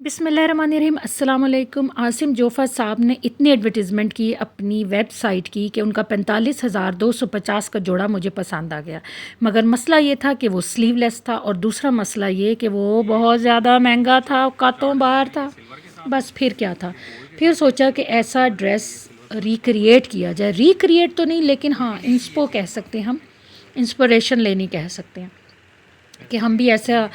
बिस्मिल्लाहिर्रहमानिर्रहीम अस्सलाम वालेकुम। आसिम जोफ़ा साहब ने इतनी एडवर्टीज़मेंट की अपनी वेबसाइट की कि उनका 45,250 का जोड़ा मुझे पसंद आ गया। मगर मसला ये था कि वो स्लीवलेस था और दूसरा मसला ये कि वो बहुत ज़्यादा महंगा था, औकातों बाहर था। बस फिर क्या था, फिर सोचा कि ऐसा ड्रेस रिक्रिएट किया जाए। रिक्रिएट तो नहीं, लेकिन हाँ इंस्पो कह सकते हैं हम, इंस्पिरेशन लेनी कह सकते हैं कि हम भी ऐसा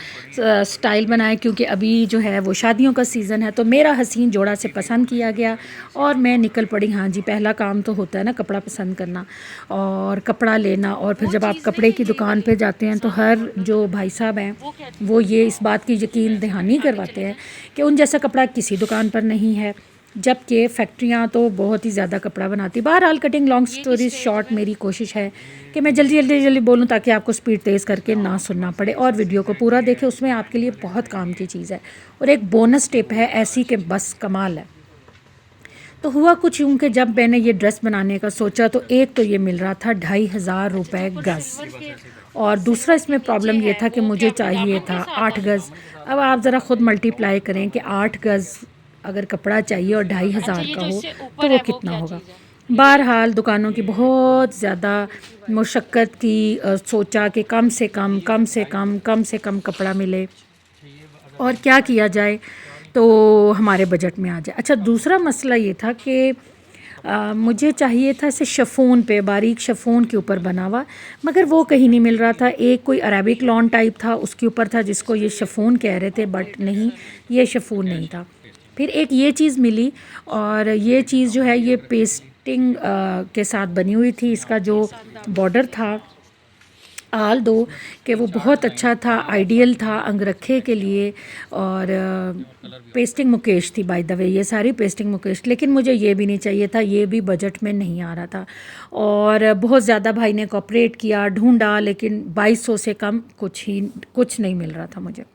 स्टाइल बनाएं, क्योंकि अभी जो है वो शादियों का सीज़न है। तो मेरा हसीन जोड़ा से पसंद किया गया और मैं निकल पड़ी। हाँ जी, पहला काम तो होता है ना कपड़ा पसंद करना और कपड़ा लेना। और फिर जब आप कपड़े की दुकान पे जाते हैं तो हर जो भाई साहब हैं वो ये इस बात की यकीन दहानी करवाते हैं कि उन जैसा कपड़ा किसी दुकान पर नहीं है, जबकि फैक्ट्रियाँ तो बहुत ही ज़्यादा कपड़ा बनाती। बहरहाल कटिंग लॉन्ग स्टोरी शॉर्ट, मेरी कोशिश है कि मैं जल्दी बोलूँ ताकि आपको स्पीड तेज़ करके ना सुनना पड़े और वीडियो को पूरा देखें। उसमें आपके लिए बहुत काम की चीज़ है और एक बोनस टिप है ऐसी कि बस कमाल है। तो हुआ कुछ यूँ कि जब मैंने ये ड्रेस बनाने का सोचा तो एक तो ये मिल रहा था 2,500 रुपये गज़, और दूसरा इसमें प्रॉब्लम ये था कि मुझे चाहिए था 8 गज़। अब आप ज़रा ख़ुद मल्टीप्लाई करें कि 8 गज़ अगर कपड़ा चाहिए और 2,500 का हो तो वो कितना होगा। बहरहाल दुकानों की बहुत ज़्यादा मुशक्क़त की, सोचा कि कम से कम कपड़ा मिले और क्या किया जाए तो हमारे बजट में आ जाए। अच्छा, दूसरा मसला ये था कि मुझे चाहिए था इसे शिफॉन पे, बारीक शिफॉन के ऊपर बना हुआ, मगर वो कहीं नहीं मिल रहा था। एक कोई अरेबिक लॉन टाइप था उसके ऊपर था जिसको ये शिफॉन कह रहे थे, बट नहीं, ये शिफॉन नहीं था। फिर एक ये चीज़ मिली और ये चीज़ जो है ये पेस्टिंग के साथ बनी हुई थी। इसका जो बॉर्डर था, आल दो कि वो बहुत अच्छा था, आइडियल था अंगरखे के लिए। और पेस्टिंग मुकेश थी बाय द वे, ये सारी पेस्टिंग मुकेश, लेकिन मुझे ये भी नहीं चाहिए था, ये भी बजट में नहीं आ रहा था। और बहुत ज़्यादा भाई ने कोऑपरेट किया, ढूंढा, लेकिन 2200 से कम कुछ नहीं मिल रहा था मुझे।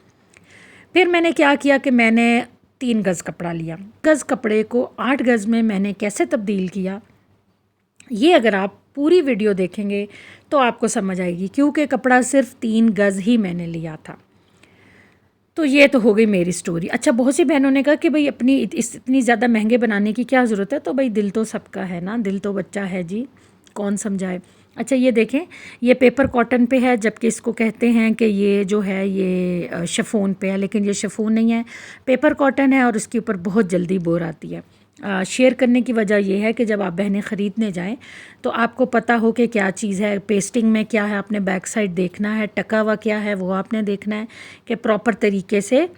फिर मैंने क्या किया कि मैंने 3 गज़ कपड़ा लिया। गज़ कपड़े को 8 गज़ में मैंने कैसे तब्दील किया, ये अगर आप पूरी वीडियो देखेंगे तो आपको समझ आएगी, क्योंकि कपड़ा सिर्फ 3 गज़ ही मैंने लिया था। तो ये तो हो गई मेरी स्टोरी। अच्छा, बहुत सी बहनों ने कहा कि भाई अपनी इतनी ज़्यादा महंगे बनाने की क्या ज़रूरत है। तो भाई दिल तो सबका है ना, दिल तो बच्चा है जी, कौन समझाए। अच्छा, ये देखें, ये पेपर कॉटन पे है, जबकि इसको कहते हैं कि ये जो है ये शिफॉन पे है, लेकिन ये शिफॉन नहीं है, पेपर कॉटन है और उसके ऊपर बहुत जल्दी बोर आती है। शेयर करने की वजह यह है कि जब आप बहनें ख़रीदने जाएं तो आपको पता हो कि क्या चीज़ है, पेस्टिंग में क्या है, आपने बैक साइड देखना है, टका हुआ क्या है वो आपने देखना है कि प्रॉपर तरीके से,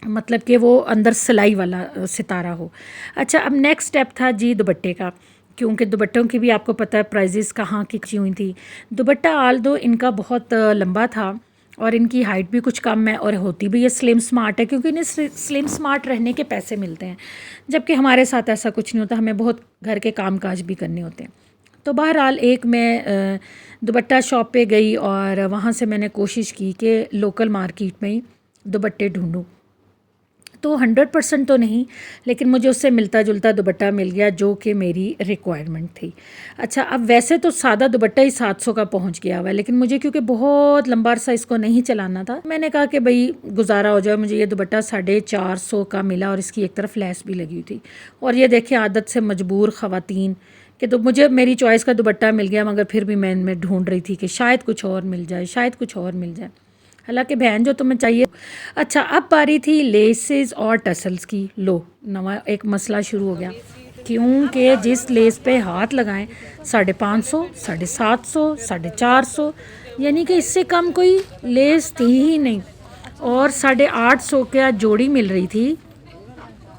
मतलब कि वो अंदर सिलाई वाला सितारा हो। अच्छा, अब नेक्स्ट स्टेप था जी दुपट्टे का, क्योंकि दुपट्टों की भी आपको पता है प्राइजेस कहाँ की हुई थी। दुपट्टा आल दो इनका बहुत लंबा था और इनकी हाइट भी कुछ कम है और होती भी ये स्लिम स्मार्ट है, क्योंकि इन्हें स्लिम स्मार्ट रहने के पैसे मिलते हैं, जबकि हमारे साथ ऐसा कुछ नहीं होता, हमें बहुत घर के काम काज भी करने होते हैं। तो बहरहाल एक मैं दुपट्टा शॉप पे गई और वहाँ से मैंने कोशिश की कि लोकल मार्केट में ही दुपट्टे ढूंढूं। तो 100% तो नहीं, लेकिन मुझे उससे मिलता जुलता दुपट्टा मिल गया जो कि मेरी रिक्वायरमेंट थी। अच्छा, अब वैसे तो सादा दुपट्टा ही 700 का पहुंच गया हुआ है, लेकिन मुझे क्योंकि बहुत लंबा अरसा इसको नहीं चलाना था, मैंने कहा कि भाई गुजारा हो जाए। मुझे ये दुपट्टा 450 का मिला और इसकी एक तरफ लेस भी लगी हुई थी। और ये देखिए, आदत से मजबूर ख़वातीन कि तो मुझे मेरी चॉइस का दुपट्टा मिल गया, मगर फिर भी मैं ढूंढ रही थी कि शायद कुछ और मिल जाए, शायद कुछ और मिल जाए। हालांकि बहन जो तुम्हें चाहिए। अच्छा, अब बारी थी लेसेस और टसल्स की। लो, नवा एक मसला शुरू हो गया, क्योंकि जिस लेस पे हाथ लगाएं 550, 750, 450, यानी कि इससे कम कोई लेस थी ही नहीं। और 850 का जोड़ी मिल रही थी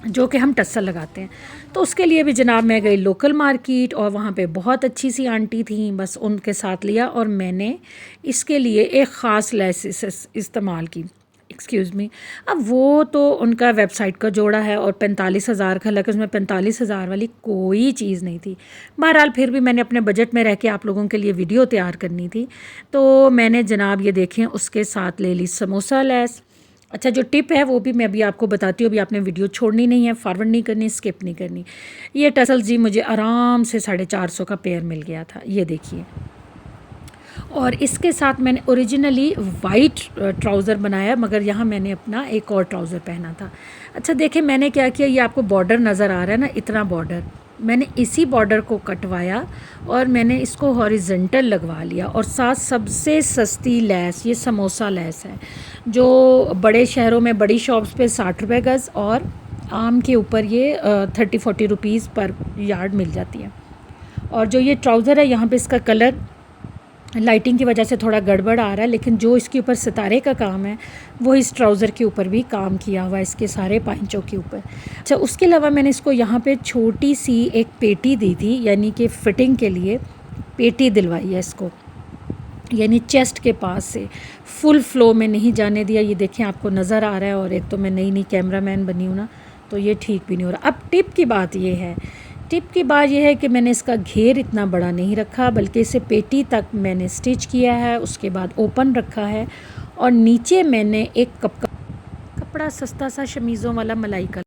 जो कि हम टसल लगाते हैं। तो उसके लिए भी जनाब मैं गई लोकल मार्केट और वहाँ पे बहुत अच्छी सी आंटी थी, बस उनके साथ लिया और मैंने इसके लिए एक ख़ास लेस इस्तेमाल की। Excuse me. अब वो तो उनका वेबसाइट का जोड़ा है और 45,000 का, हालांकि उसमें 45,000 वाली कोई चीज़ नहीं थी। बहरहाल फिर भी मैंने अपने बजट में रह के आप लोगों के लिए वीडियो तैयार करनी थी, तो मैंने जनाब ये देखें उसके साथ ले ली समोसा लेस। अच्छा, जो टिप है वो भी मैं अभी आपको बताती हूँ, अभी आपने वीडियो छोड़नी नहीं है, फॉरवर्ड नहीं करनी, स्किप नहीं करनी। ये टसल जी मुझे आराम से 450 का पेयर मिल गया था, ये देखिए। और इसके साथ मैंने ओरिजिनली वाइट ट्राउज़र बनाया, मगर यहाँ मैंने अपना एक और ट्राउज़र पहना था। अच्छा देखिए मैंने क्या किया, ये आपको बॉर्डर नज़र आ रहा है ना, इतना बॉर्डर, मैंने इसी बॉर्डर को कटवाया और मैंने इसको हॉरिजेंटल लगवा लिया। और साथ सबसे सस्ती लैस, ये समोसा लैस है जो बड़े शहरों में बड़ी शॉप्स पे 60 रुपये गज़ और आम के ऊपर ये 30-40 रुपीज़ पर यार्ड मिल जाती है। और जो ये ट्राउज़र है यहाँ पे इसका कलर लाइटिंग की वजह से थोड़ा गड़बड़ आ रहा है, लेकिन जो इसके ऊपर सितारे का काम है वो इस ट्राउज़र के ऊपर भी काम किया हुआ है, इसके सारे पाइंचों के ऊपर। अच्छा उसके अलावा मैंने इसको यहाँ पे छोटी सी एक पेटी दी थी, यानी कि फ़िटिंग के लिए पेटी दिलवाई है इसको, यानी चेस्ट के पास से फुल फ्लो में नहीं जाने दिया। ये देखें आपको नज़र आ रहा है, और एक तो मैं नई कैमरामैन बनी हूँ ना, तो ये ठीक भी नहीं हो रहा। अब टिप की बात ये है, टिप की बात यह है कि मैंने इसका घेर इतना बड़ा नहीं रखा, बल्कि इसे पेटी तक मैंने स्टिच किया है, उसके बाद ओपन रखा है और नीचे मैंने एक कपड़ा सस्ता सा शमीज़ों वाला मलाई का